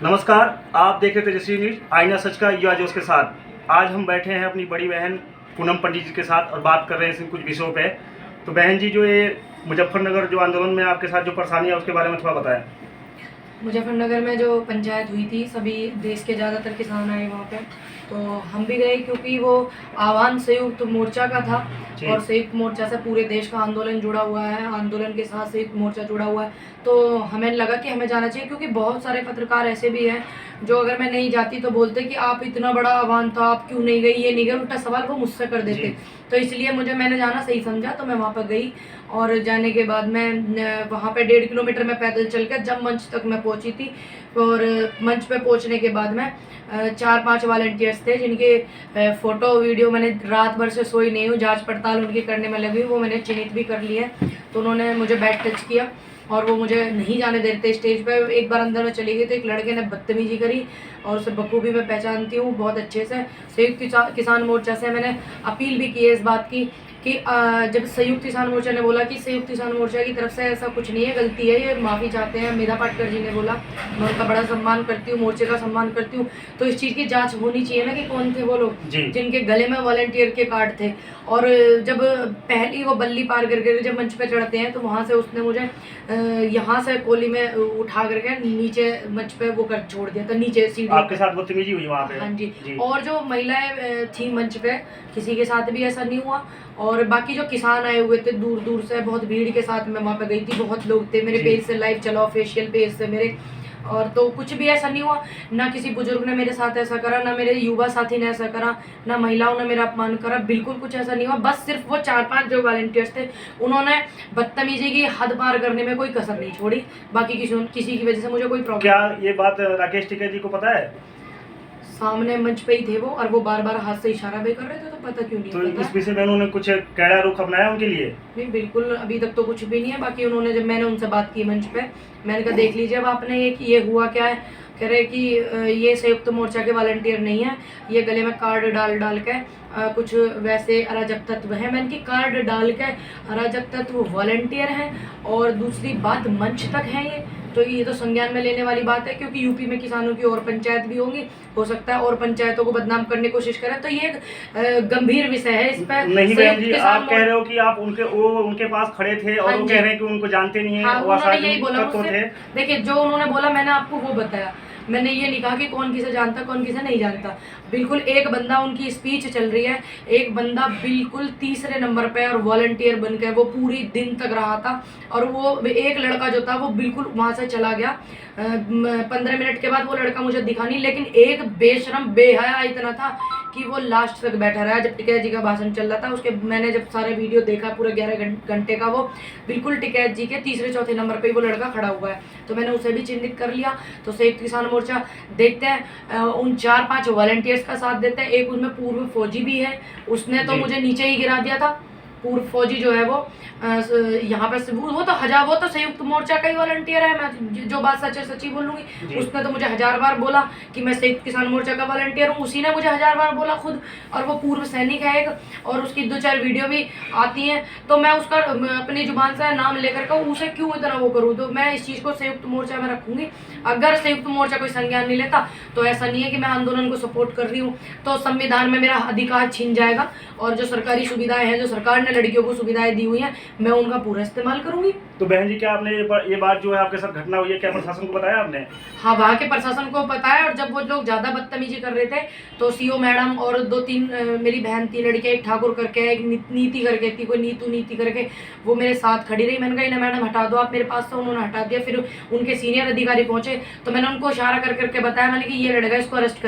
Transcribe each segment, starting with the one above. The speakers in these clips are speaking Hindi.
नमस्कार, आप देख रहे तेजस्वी न्यूज आईना सच का युवा जोश के साथ। आज हम बैठे हैं अपनी बड़ी बहन पूनम पंडित जी के साथ और बात कर रहे हैं कुछ विषयों पे। तो बहन जी, जो ये मुजफ्फरनगर जो आंदोलन में आपके साथ जो परेशानी है उसके बारे में थोड़ा बताएं। मुजफ्फरनगर में जो पंचायत हुई थी, सभी देश के ज़्यादातर किसान आए वहाँ पे, तो हम भी गए क्योंकि वो आह्वान संयुक्त मोर्चा का था और संयुक्त मोर्चा से पूरे देश का आंदोलन जुड़ा हुआ है, आंदोलन के साथ संयुक्त मोर्चा जुड़ा हुआ है। तो हमें लगा कि हमें जाना चाहिए, क्योंकि बहुत सारे पत्रकार ऐसे भी हैं जो अगर मैं नहीं जाती तो बोलते कि आप इतना बड़ा आह्वान था, आप क्यों नहीं गई, ये नहीं गए, उल्टा सवाल वो मुझसे कर देते। तो इसलिए मैंने जाना सही समझा, तो मैं वहाँ पर गई। और जाने के बाद मैं वहाँ पे 1.5 किलोमीटर में पैदल चल कर जब मंच तक मैं पहुँची थी, और मंच पे पहुँचने के बाद में 4-5 वॉलंटियर्स थे जिनके फ़ोटो वीडियो मैंने रात भर से सोई नहीं हूँ, जांच पड़ताल उनकी करने में लगी, वो मैंने चिन्हित भी कर लिए। तो उन्होंने मुझे बैक टच किया और वो मुझे नहीं जाने देते स्टेज पे। एक बार अंदर में चली गई तो एक लड़के ने बदतमीजी करी और उसे बखूबी मैं पहचानती हूँ बहुत अच्छे से। संयुक्त किसान मोर्चा से मैंने अपील भी की है इस बात की कि जब संयुक्त किसान मोर्चा ने बोला कि संयुक्त किसान मोर्चा की तरफ से ऐसा कुछ नहीं है, गलती है, ये माफ़ी चाहते हैं, मेधा पाटकर जी ने बोला, मैं उनका बड़ा सम्मान करती हूँ, मोर्चे का सम्मान करती हूँ। तो इस चीज़ की जांच होनी चाहिए ना कि कौन थे वो लोग जिनके गले में वॉलंटियर के कार्ड थे। और जब पहली वो बल्ली पार करके जब मंच पे चढ़ते हैं तो वहाँ से उसने मुझे यहाँ से कोली में उठा करके नीचे मंच पे वो कर छोड़ दिया था, नीचे सीढ़ी। आपके साथ बदतमीजी हुई वहाँ पे? हाँ जी। और जो महिलाएं थी मंच पे, किसी के साथ भी ऐसा नहीं हुआ। और बाकी जो किसान आए हुए थे दूर दूर से, बहुत भीड़ के साथ मैं वहाँ पे गई थी, बहुत लोग थे, मेरे पेज से लाइव चला, ऑफिशियल पेज से मेरे। और तो कुछ भी ऐसा नहीं हुआ, ना किसी बुजुर्ग ने मेरे साथ ऐसा करा, ना मेरे युवा साथी ने ऐसा करा, ना महिलाओं ने मेरा अपमान करा, बिल्कुल कुछ ऐसा नहीं हुआ। बस सिर्फ वो 4-5 जो वॉलंटियर्स थे उन्होंने बदतमीजी की हद पार करने में कोई कसर नहीं छोड़ी। बाकी किसी की वजह से मुझे कोई प्रॉब्लम। क्या ये बात राकेश टिकैत जी को पता है? सामने मंच पे ही थे वो, और वो बार बार हाथ से इशारा भी कर रहे थे, तो पता क्यों नहीं? तो इस विषय में उन्होंने कुछ कड़ा रुख अपनाया उनके लिए? नहीं, बिल्कुल अभी तक तो कुछ भी नहीं है। बाकी उन्होंने, जब मैंने उनसे बात की मंच पे, मैंने कहा देख लीजिए अब आपने ये हुआ क्या है। कह रहे कि ये संयुक्त मोर्चा के वॉलंटियर नहीं है, ये गले में कार्ड डाल के कुछ वैसे अराजक तत्व हैं। मैंने कि कार्ड डाल के अराजक तत्व वॉलंटियर हैं, और दूसरी बात मंच तक है ये तो संज्ञान में लेने वाली बात है, क्योंकि यूपी में किसानों की और पंचायत भी होंगी, हो सकता है और पंचायतों को बदनाम करने की कोशिश करें। तो ये एक गंभीर विषय है। इस पर नहीं बहन जी, आप कह रहे हो कि आप उनके पास खड़े थे और वो कह रहे हैं कि उनको जानते नहीं है। हाँ, उन्होंने यही बोला मुझसे। देखिए, जो उन्होंने बोला मैंने आपको वो बताया, मैंने ये नहीं कहा कि कौन किसे जानता कौन किसे नहीं जानता। बिल्कुल एक बंदा, उनकी स्पीच चल रही है, एक बंदा बिल्कुल तीसरे नंबर पे और वॉलंटियर बनकर वो पूरी दिन तक रहा था। और वो एक लड़का जो था वो बिल्कुल वहाँ से चला गया। 15 मिनट के बाद वो लड़का मुझे दिखा नहीं, लेकिन एक बेशरम बेहया इतना था कि वो लास्ट तक बैठा रहा जब टिकैत जी का भाषण चल रहा था। उसके मैंने जब सारे वीडियो देखा पूरा 11 घंटे का, वो बिल्कुल टिकैत जी के तीसरे-चौथे नंबर पे वो लड़का खड़ा हुआ है। तो मैंने उसे भी चिन्हित कर लिया। तो संयुक्त किसान मोर्चा देखते हैं उन 4-5 वॉलंटियर्स का साथ देते हैं। एक उनमें पूर्व फौजी भी है, उसने तो मुझे नीचे ही गिरा दिया था। पूर्व फौजी जो है वो यहाँ पे वो तो संयुक्त मोर्चा का ही वॉलंटियर है। मैं जो बात सच है सच्ची बोलूँगी। उसने तो मुझे 1000 बार बोला कि मैं संयुक्त किसान मोर्चा का वॉलंटियर हूँ, उसी ने मुझे 1000 बार बोला खुद। और वो पूर्व सैनिक है एक, और उसकी 2-4 वीडियो भी आती हैं। तो मैं उसका अपनी जुबान से नाम लेकर के उसे क्यों इतना वो करूँ? तो मैं इस चीज़ को संयुक्त मोर्चा में रखूँगी। अगर संयुक्त मोर्चा कोई संज्ञान नहीं लेता तो ऐसा नहीं है कि मैं आंदोलन को सपोर्ट कर रही हूँ, तो संविधान में मेरा अधिकार छीन जाएगा। और जो सरकारी सुविधाएं हैं, जो सरकार ने लड़कियों को सुविधाएं दी हुई हैं, मैं उनका पूरा इस्तेमाल करूंगी। तो बहन जी, क्या आपने ये बात जो है आपके साथ घटना हुई है, क्या प्रशासन को बताया आपने? हाँ, वहाँ के प्रशासन को बताया। और जब वो लोग ज़्यादा बदतमीजी कर रहे थे तो सीओ मैडम और 2-3 मेरी बहन थी लड़कियाँ, एक ठाकुर करके, एक नीति करके थी, कोई नीति करके, वो मेरे साथ खड़ी रही। मैंने कहा इन्हें मैडम हटा दो आप मेरे पास से, उन्होंने हटा दिया। फिर उनके सीनियर अधिकारी पहुँचे तो मैंने उनको इशारा करके बताया, मैंने कि ये लड़का, इसको अरेस्ट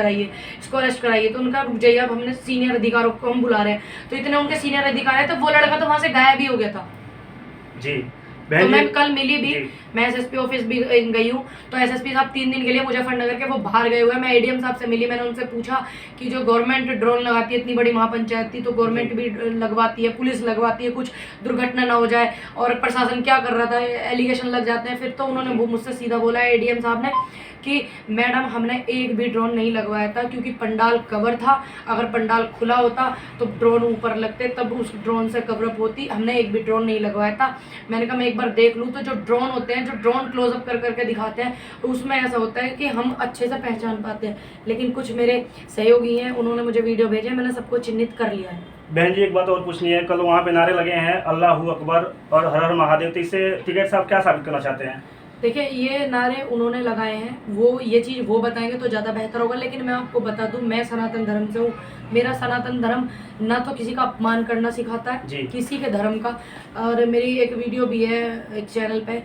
कराइए। तो उनका रुक जाइए, अब हमने सीनियर अधिकारियों को हम बुला रहे हैं। तो इतने उनके सीनियर अधिकारी, तो वो लड़का तो वहाँ से गायब ही हो गया था जी। तो मैं कल मिली भी, मैं एसएसपी ऑफिस भी गई हूँ। तो एसएसपी साहब 3 दिन के लिए मुजफ्फरनगर के वो बाहर गए हुए हैं। मैं एडीएम साहब से मिली, मैंने उनसे पूछा कि जो गवर्नमेंट ड्रोन लगाती है, इतनी बड़ी महापंचायत थी तो गवर्नमेंट भी लगवाती है, पुलिस लगवाती है, कुछ दुर्घटना ना हो जाए, और प्रशासन क्या कर रहा था, एलिगेशन लग जाते हैं फिर। तो उन्होंने मुझसे सीधा बोला एडीएम साहब ने कि मैडम हमने एक भी ड्रोन नहीं लगवाया था, क्योंकि पंडाल कवर था। अगर पंडाल खुला होता तो ड्रोन ऊपर लगते, तब उस ड्रोन से कवरअप होती। हमने एक भी ड्रोन नहीं लगवाया था। मैंने कहा मैं एक बार देख लूँ। तो जो ड्रोन होते हैं, जो ड्रोन क्लोजअप कर करके दिखाते हैं, उसमें ऐसा होता है कि हम अच्छे से पहचान पाते हैं। लेकिन कुछ मेरे सहयोगी हैं, उन्होंने मुझे वीडियो भेजे, मैंने सबको चिन्हित कर लिया है। बहन जी एक बात और पूछनी है, कल वहाँ पे नारे लगे हैं अल्लाह अकबर और हर हर महादेव, तो इससे टिकैत साहब क्या साबित करना चाहते हैं? देखिए, ये नारे उन्होंने लगाए हैं, वो ये चीज़ वो बताएंगे तो ज़्यादा बेहतर होगा। लेकिन मैं आपको बता दूं, मैं सनातन धर्म से हूँ। मेरा सनातन धर्म ना तो किसी का अपमान करना सिखाता है, किसी के धर्म का। और मेरी एक वीडियो भी है एक चैनल पे,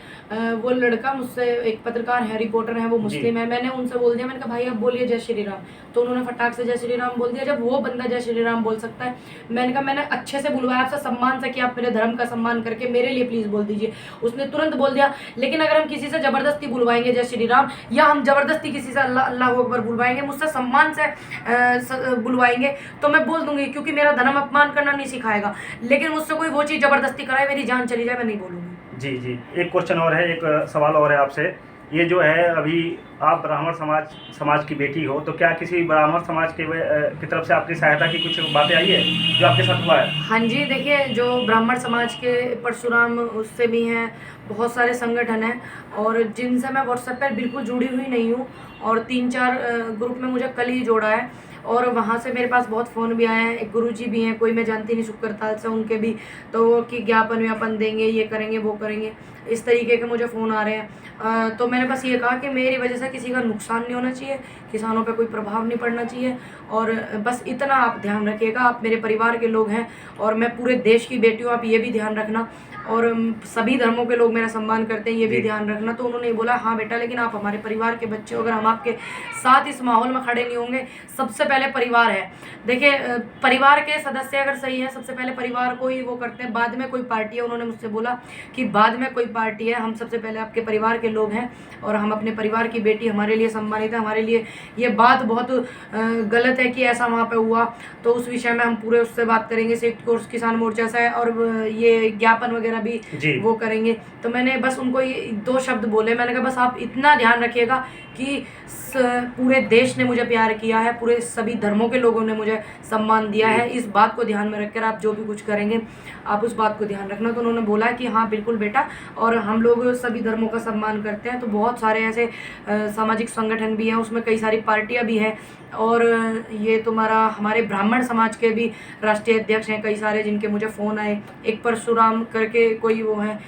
वो लड़का मुझसे, एक पत्रकार है, रिपोर्टर है, वो मुस्लिम है। मैंने उनसे बोल दिया, मैंने कहा भाई आप बोलिए जय श्री राम। तो उन्होंने फटाक से जय श्री राम बोल दिया। जब वो बंदा जय श्री राम बोल सकता है, मैंने कहा मैंने अच्छे से बुलवाया आपसे, सम्मान से, कि आप मेरे धर्म का सम्मान करके मेरे लिए प्लीज़ बोल दीजिए। उसने तुरंत बोल दिया। लेकिन अगर हम किसी से ज़बरदस्ती बुलवाएंगे जय श्री राम, या हम ज़बरदस्ती किसी से अल्लाह अल्लाह अकबर बुलवाएंगे, मुझसे सम्मान से बुलवाएंगे, तो मैं बोल दूंगी, क्योंकि मेरा धर्म अपमान करना नहीं सिखाएगा। लेकिन मुझसे कोई वो चीज़ ज़बरदस्ती कराए, मेरी जान चली जाए, मैं नहीं बोलूँगी। जी जी, एक क्वेश्चन और है, एक सवाल और है आपसे। ये जो है, अभी आप ब्राह्मण समाज की बेटी हो, तो क्या किसी ब्राह्मण समाज की तरफ से आपकी सहायता की कुछ बातें आई है जो आपके साथ हुआ है? हाँ जी, देखिए, जो ब्राह्मण समाज के परशुराम, उससे भी हैं, बहुत सारे संगठन हैं, और जिनसे मैं व्हाट्सएप पर बिल्कुल जुड़ी हुई नहीं हूँ। और 3-4 ग्रुप में मुझे कल ही जोड़ा है, और वहाँ से मेरे पास बहुत फ़ोन भी आए हैं। एक गुरुजी भी हैं, कोई मैं जानती नहीं, शुक्रताल से, उनके भी, तो वो कि ज्ञापन व्यापन देंगे, ये करेंगे, वो करेंगे, इस तरीके के मुझे फ़ोन आ रहे हैं। तो मैंने बस ये कहा कि मेरी वजह से किसी का नुकसान नहीं होना चाहिए, किसानों पे कोई प्रभाव नहीं पड़ना चाहिए, और बस इतना आप ध्यान रखिएगा। आप मेरे परिवार के लोग हैं, और मैं पूरे देश की बेटी हूँ, आप ये भी ध्यान रखना। और सभी धर्मों के लोग मेरा सम्मान करते हैं, ये भी ध्यान रखना। तो उन्होंने बोला हाँ बेटा, लेकिन आप हमारे परिवार के बच्चे हो, अगर हम आपके साथ इस माहौल में खड़े नहीं होंगे, सबसे पहले परिवार है। देखिए, परिवार के सदस्य अगर सही है, सबसे पहले परिवार को ही वो करते हैं, बाद में कोई पार्टी है। उन्होंने मुझसे बोला कि बाद में कोई पार्टी है, हम सबसे पहले आपके परिवार के लोग हैं, और हम अपने परिवार की बेटी, हमारे लिए सम्मानित है। हमारे लिए ये बात बहुत गलत है कि ऐसा वहाँ पे हुआ, तो उस विषय में हम पूरे उससे बात करेंगे, संयुक्त किसान मोर्चा से, और ये ज्ञापन वगैरह भी वो करेंगे। तो मैंने बस उनको ये 2 शब्द बोले, मैंने कहा बस आप इतना ध्यान रखिएगा कि पूरे देश ने मुझे प्यार किया है, पूरे सभी धर्मों के लोगों ने मुझे सम्मान दिया है, इस बात को ध्यान में रखकर आप जो भी कुछ करेंगे, आप उस बात को ध्यान रखना। तो उन्होंने बोला कि हाँ बिल्कुल बेटा, और हम लोग सभी धर्मों का सम्मान करते हैं। तो बहुत सारे ऐसे सामाजिक संगठन भी हैं, उसमें कई सारी पार्टियां भी हैं, और ये तुम्हारा हमारे ब्राह्मण समाज के भी राष्ट्रीय अध्यक्ष हैं कई सारे, जिनके मुझे फ़ोन आए। एक परशुराम करके कोई वो है,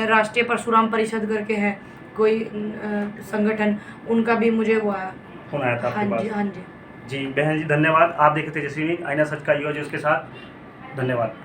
राष्ट्रीय परशुराम परिषद करके है कोई संगठन, उनका भी मुझे वो आया, फोन आया था आपके पास? हाँ जी, हाँ जी। जी बहन जी धन्यवाद। आप देखे थे जैसे आईना सच का युवा जी उसके साथ, धन्यवाद।